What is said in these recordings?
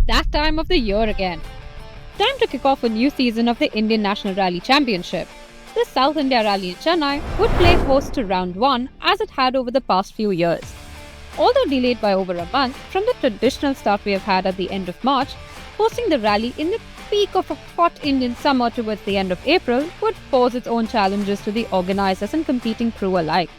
that time of the year again. Time to kick off a new season of the Indian National Rally Championship. The South India Rally in Chennai would play host to round 1 as it had over the past few years. Although delayed by over a month from the traditional start we have had at the end of March, hosting the rally in the peak of a hot Indian summer towards the end of April would pose its own challenges to the organisers and competing crew alike.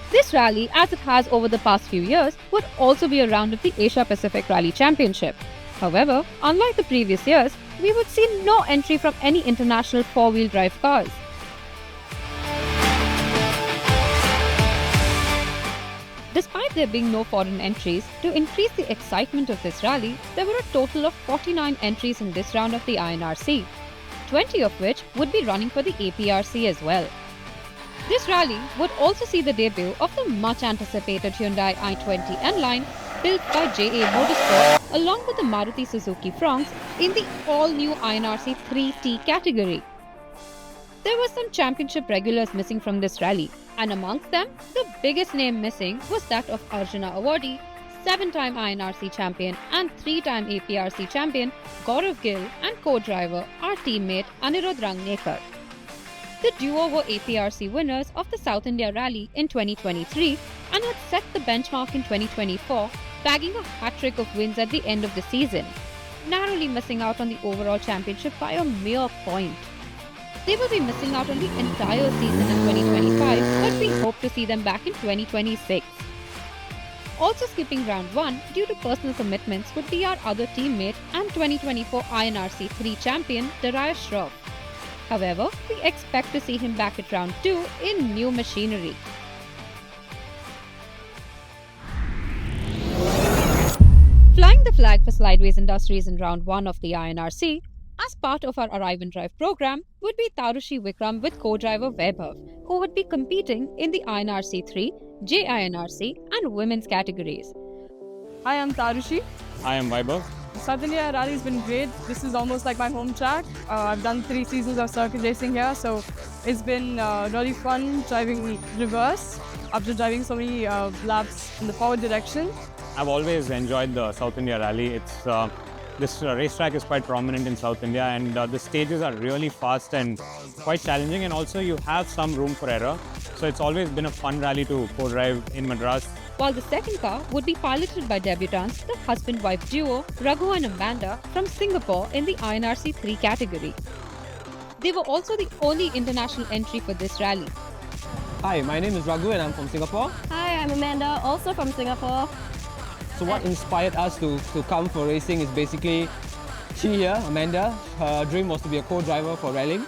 This rally, as it has over the past few years, would also be a round of the Asia Pacific Rally Championship. However, unlike the previous years, we would see no entry from any international four-wheel drive cars. Despite there being no foreign entries, to increase the excitement of this rally, there were a total of 49 entries in this round of the INRC, 20 of which would be running for the APRC as well. This rally would also see the debut of the much-anticipated Hyundai i20 N-Line built by JA Motorsport along with the Maruti Suzuki Fronx in the all-new INRC 3T category. There were some championship regulars missing from this rally, and amongst them, the biggest name missing was that of Arjuna awardee, 7-time INRC champion and 3-time APRC champion Gaurav Gill and co-driver, our teammate Aniruddha Rangnekar. The duo were APRC winners of the South India Rally in 2023 and had set the benchmark in 2024, bagging a hat-trick of wins at the end of the season, narrowly missing out on the overall championship by a mere point. They will be missing out on the entire season in 2025, but we hope to see them back in 2026. Also skipping round 1 due to personal commitments would be our other teammate and 2024 INRC 3 champion Daraius Shroff. However, we expect to see him back at round 2 in new machinery. Flying the flag for Slideways Industries in round 1 of the INRC, as part of our Arrive and Drive program, would be Tarushi Vikram with co-driver Vybhav, who would be competing in the INRC 3, JINRC and women's categories. Hi, I'm Tarushi. I am Vybhav. South India Rally has been great. This is almost like my home track. I've done 3 seasons of circuit racing here, so it's been really fun driving reverse after driving so many laps in the forward direction. I've always enjoyed the South India Rally. This racetrack is quite prominent in South India, and the stages are really fast and quite challenging, and also you have some room for error. So it's always been a fun rally to co-drive in Madras. While the second car would be piloted by debutants, the husband-wife duo Raghu and Amanda from Singapore in the INRC 3 category. They were also the only international entry for this rally. Hi, my name is Raghu and I'm from Singapore. Hi, I'm Amanda, also from Singapore. So what inspired us to come for racing is basically she here, Amanda, her dream was to be a co-driver for rallying.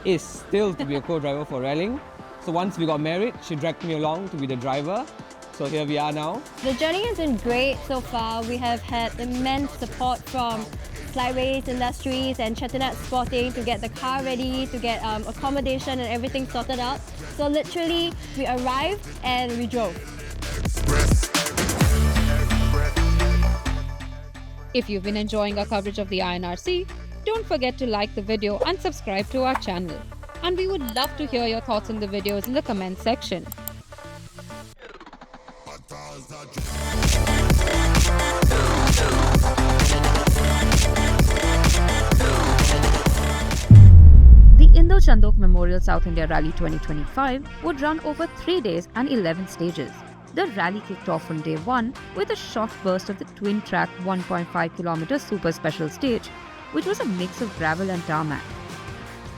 Is still to be a co-driver for rallying. So once we got married, she dragged me along to be the driver. So here we are now. The journey has been great so far. We have had immense support from Slideways Industries and Chettinad Sporting to get the car ready, to get accommodation and everything sorted out. So literally, we arrived and we drove. If you've been enjoying our coverage of the INRC, don't forget to like the video and subscribe to our channel. And we would love to hear your thoughts on the videos in the comments section. The Indu Chandhok Memorial South India Rally 2025 would run over 3 days and 11 stages. The rally kicked off on day 1 with a short burst of the twin-track 1.5km super special stage, which was a mix of gravel and tarmac.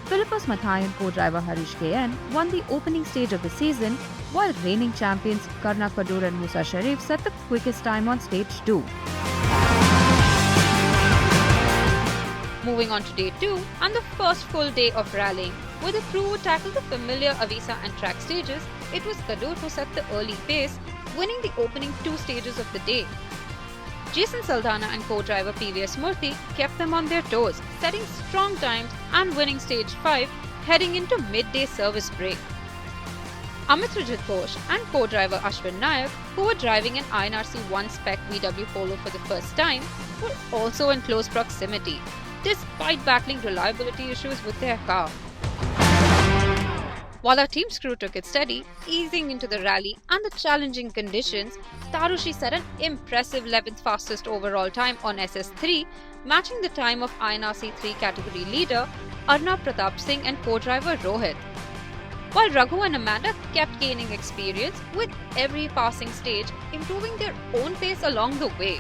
Philippus Mathai and co-driver Harish KN won the opening stage of the season, while reigning champions Karna Kadur and Musa Sharif set the quickest time on stage 2. Moving on to day 2 and the first full day of rallying, where the crew would tackle the familiar Avisa and track stages, it was Kadur who set the early pace, winning the opening 2 stages of the day. Jason Saldana and co-driver PVS Murthy kept them on their toes, setting strong times and winning stage 5, heading into midday service break. Amit Rajit Ghosh and co-driver Ashwin Nayak, who were driving an INRC 1 spec vwpolo for the first time, were also in close proximity, despite battling reliability issues with their car. While our team's crew took it steady, easing into the rally and the challenging conditions, Tarushi set an impressive 11th fastest overall time on SS3, matching the time of INRC 3 category leader Arnab Pratap Singh and co-driver Rohit. While Raghu and Amanda kept gaining experience with every passing stage, improving their own pace along the way.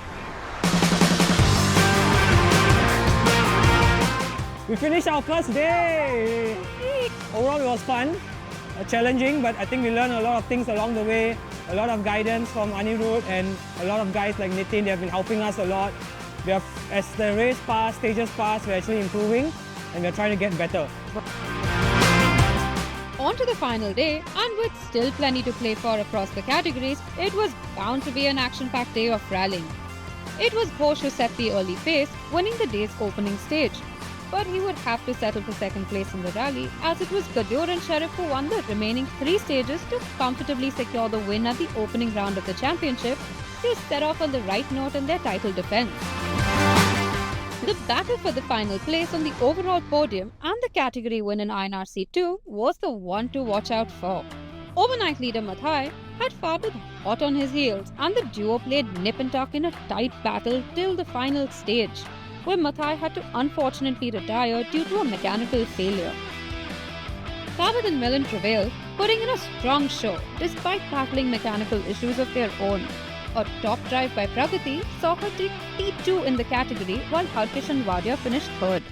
We finished our first day! Overall it was fun, challenging, but I think we learned a lot of things along the way. A lot of guidance from Aniruddha and a lot of guys like Nitin, they have been helping us a lot. As the race passed, stages passed, we're actually improving and we're trying to get better. On to the final day, and with still plenty to play for across the categories, it was bound to be an action-packed day of rallying. It was Ghosh who set the early pace, winning the day's opening stage. But he would have to settle for second place in the rally, as it was Gadur and Sharif who won the remaining 3 stages to comfortably secure the win at the opening round of the championship to set off on the right note in their title defense. The battle for the final place on the overall podium and the category win in INRC 2 was the one to watch out for. Overnight leader Mathai had fathered hot on his heels, and the duo played nip and tuck in a tight battle till the final stage, where Mathai had to unfortunately retire due to a mechanical failure. Kavit and Milan prevailed, putting in a strong show despite tackling mechanical issues of their own. A top drive by Pragati saw her take P2 in the category, while Harkish and Wadia finished third.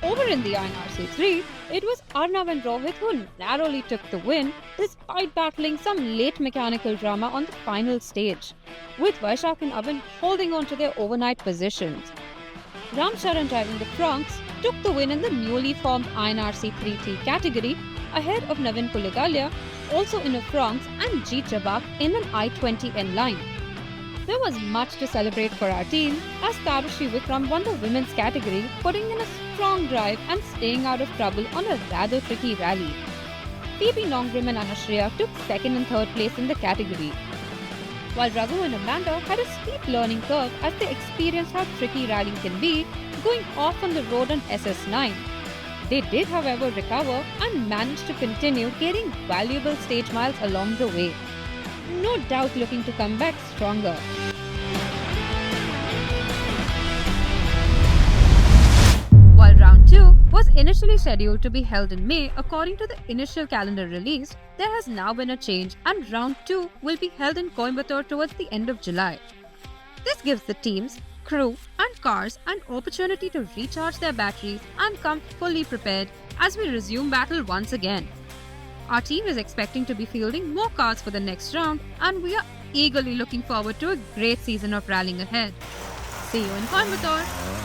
Over in the INRC 3, it was Arnav and Rohit who narrowly took the win despite battling some late mechanical drama on the final stage, with Vaishak and Abhin holding on to their overnight positions. Ram Charan driving the Franks took the win in the newly formed INRC 3T category ahead of Navin Puligalia, also in a Franks, and Jeet Jabak in an I-20N line. There was much to celebrate for our team as Tarushi Vikram won the women's category, putting in a strong drive and staying out of trouble on a rather tricky rally. Phoebe Nongrim and Anashriya took second and third place in the category, while Raghu and Amanda had a steep learning curve as they experienced how tricky rallying can be, going off on the road on SS9. They did, however, recover and managed to continue gaining valuable stage miles along the way. No doubt looking to come back stronger. While round 2 was initially scheduled to be held in May according to the initial calendar released, there has now been a change and round 2 will be held in Coimbatore towards the end of July. This gives the teams, crew and cars an opportunity to recharge their batteries and come fully prepared as we resume battle once again. Our team is expecting to be fielding more cars for the next round, and we are eagerly looking forward to a great season of rallying ahead. See you in Coimbatore!